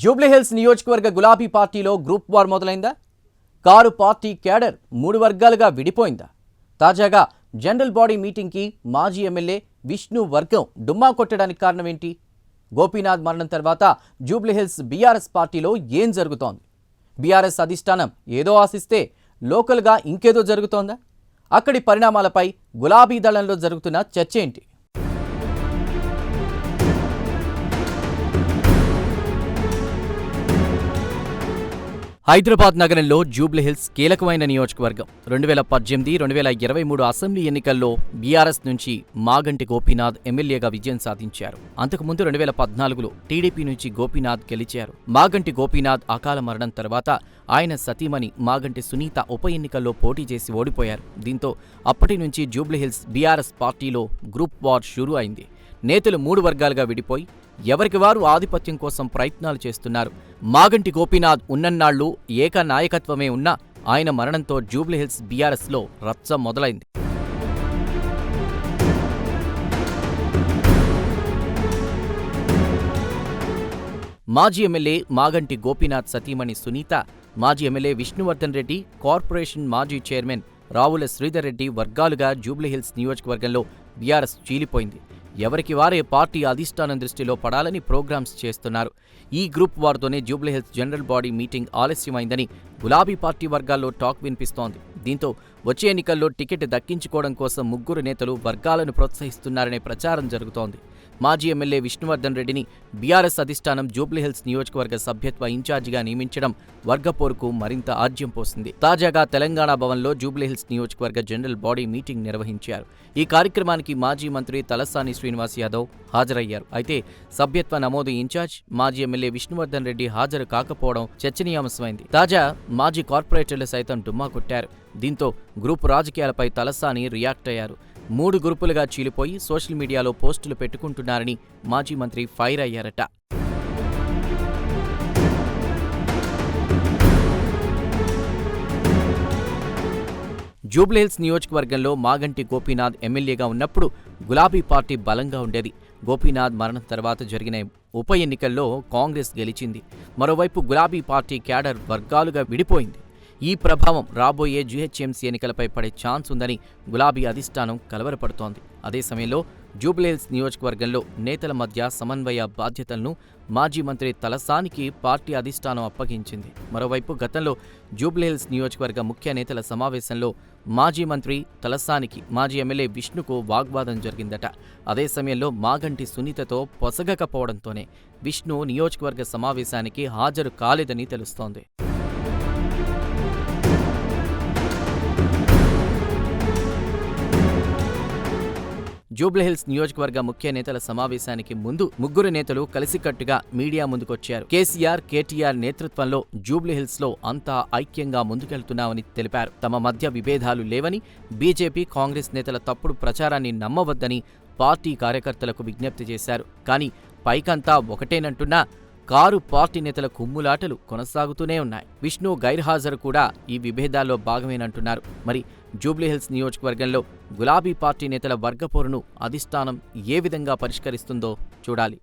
జూబ్లీహిల్స్ నియోజకవర్గ గులాబీ పార్టీలో గ్రూప్ వార్ మొదలైందా? కారు పార్టీ క్యాడర్ 3 వర్గాలుగా విడిపోయిందా? తాజాగా జనరల్ బాడీ మీటింగ్కి మాజీ ఎమ్మెల్యే విష్ణు వర్గం డుమ్మా కొట్టడానికి కారణం ఏంటి? గోపీనాథ్ మరణం తర్వాత జూబ్లీహిల్స్ బీఆర్ఎస్ పార్టీలో ఏం జరుగుతోంది? బీఆర్ఎస్ అధిష్టానం ఏదో ఆశిస్తే లోకల్గా ఇంకేదో జరుగుతోందా? అక్కడి పరిణామాలపై గులాబీ దళంలో జరుగుతున్న చర్చ ఏంటి? హైదరాబాద్ నగరంలో జూబ్లీహిల్స్ కీలకమైన నియోజకవర్గం. 2018-2023 అసెంబ్లీ ఎన్నికల్లో బీఆర్ఎస్ నుంచి మాగంటి గోపీనాథ్ ఎమ్మెల్యేగా విజయం సాధించారు. అంతకుముందు 2014లో టీడీపీ నుంచి గోపీనాథ్ గెలిచారు. మాగంటి గోపీనాథ్ అకాల మరణం తర్వాత ఆయన సతీమణి మాగంటి సునీత ఉప ఎన్నికల్లో పోటీ చేసి ఓడిపోయారు. దీంతో అప్పటి నుంచి జూబ్లీహిల్స్ బీఆర్ఎస్ పార్టీలో గ్రూప్ వార్ షురూ అయింది. నేతలు 3 వర్గాలుగా విడిపోయి ఎవరికి వారు ఆధిపత్యం కోసం ప్రయత్నాలు చేస్తున్నారు. మాగంటి గోపీనాథ్ ఉన్నన్నాళ్లు ఏక నాయకత్వమే ఉన్నా ఆయన మరణంతో జూబ్లీహిల్స్ బీఆర్ఎస్లో రచ్చ మొదలైంది. మాజీ ఎమ్మెల్యే మాగంటి గోపీనాథ్ సతీమణి సునీత, మాజీ ఎమ్మెల్యే విష్ణువర్ధన్ రెడ్డి, కార్పొరేషన్ మాజీ చైర్మన్ రావుల శ్రీధర్ రెడ్డి వర్గాలుగా జూబ్లీహిల్స్ నియోజకవర్గంలో బీఆర్ఎస్ చీలిపోయింది. ఎవరికి వారే పార్టీ అధిష్టానం దృష్టిలో పడాలని ప్రోగ్రామ్స్ చేస్తున్నారు. ఈ గ్రూప్ వార్తోనే జూబ్లీహిల్స్ జనరల్ బాడీ మీటింగ్ ఆలస్యమైందని గులాబీ పార్టీ వర్గాల్లో టాక్ వినిపిస్తోంది. దీంతో వచ్చే ఎన్నికల్లో టికెట్ దక్కించుకోవడం కోసం 3 నేతలు వర్గాలను ప్రోత్సహిస్తున్నారనే ప్రచారం జరుగుతోంది. మాజీ ఎమ్మెల్యే విష్ణువర్ధన్ రెడ్డిని బీఆర్ఎస్ అధిష్టానం జూబ్లీహిల్స్ నియోజకవర్గ సభ్యత్వ ఇన్ఛార్జిగా నియమించడం వర్గపోరుకు మరింత ఆజ్యం పోసింది. తాజాగా తెలంగాణ భవన్లో జూబ్లీహిల్స్ నియోజకవర్గ జనరల్ బాడీ మీటింగ్ నిర్వహించారు. ఈ కార్యక్రమానికి మాజీ మంత్రి తలసాని శ్రీనివాస్ యాదవ్ హాజరయ్యారు. అయితే సభ్యత్వ నమోదు ఇన్ఛార్జ్ మాజీ ఎమ్మెల్యే విష్ణువర్ధన్ రెడ్డి హాజరు కాకపోవడం చర్చనీయాంశమైంది. తాజా మాజీ కార్పొరేటర్లు సైతం డుమ్మా కొట్టారు. దీంతో గ్రూపు రాజకీయాలపై తలసాని రియాక్ట్ అయ్యారు. 3 గ్రూపులుగా చీలిపోయి సోషల్ మీడియాలో పోస్టులు పెట్టుకుంటున్నారని మాజీ మంత్రి ఫైర్ అయ్యారట. జూబ్లీహిల్స్ నియోజకవర్గంలో మాగంటి గోపీనాథ్ ఎమ్మెల్యేగా ఉన్నప్పుడు గులాబీ పార్టీ బలంగా ఉండేది. గోపీనాథ్ మరణం తర్వాత జరిగిన ఉప ఎన్నికల్లో కాంగ్రెస్ గెలిచింది. మరోవైపు గులాబీ పార్టీ క్యాడర్ వర్గాలుగా విడిపోయింది. ఈ ప్రభావం రాబోయే జీహెచ్ఎంసీ ఎన్నికలపై పడే ఛాన్స్ ఉందని గులాబీ అధిష్టానం కలవరపడుతోంది. అదే సమయంలో జూబ్లీహిల్స్ నియోజకవర్గంలో నేతల మధ్య సమన్వయ బాధ్యతలను మాజీ మంత్రి తలసానికి పార్టీ అధిష్టానం అప్పగించింది. మరోవైపు గతంలో జూబ్లీహిల్స్ నియోజకవర్గ ముఖ్య నేతల సమావేశంలో మాజీ మంత్రి తలసానికి మాజీ ఎమ్మెల్యే విష్ణుకు వాగ్వాదం జరిగిందట. అదే సమయంలో మాగంటి సునీతతో పొసగకపోవడంతోనే విష్ణు నియోజకవర్గ సమావేశానికి హాజరు కాలేదని తెలుస్తోంది. జూబ్లీహిల్స్ నియోజకవర్గ ముఖ్య నేతల సమావేశానికి ముందు 3 నేతలు కలిసికట్టుగా మీడియా ముందుకొచ్చారు. కేసీఆర్, కేటీఆర్ నేతృత్వంలో జూబ్లీహిల్స్లో అంతా ఐక్యంగా ముందుకెళ్తున్నామని తెలిపారు. తమ మధ్య విభేదాలు లేవని, బీజేపీ, కాంగ్రెస్ నేతల తప్పుడు ప్రచారాన్ని నమ్మవద్దని పార్టీ కార్యకర్తలకు విజ్ఞప్తి చేశారు. కానీ పైకంతా ఒకటేనంటున్నా కారు పార్టీ నేతల కుమ్ములాటలు కొనసాగుతూనే ఉన్నాయి. విష్ణు గైర్హాజరు కూడా ఈ విభేదాల్లో భాగమేనంటున్నారు. మరి జూబ్లీహిల్స్ నియోజకవర్గంలో గులాబీ పార్టీ నేతల వర్గపోరును అధిష్టానం ఏ విధంగా పరిష్కరిస్తుందో చూడాలి.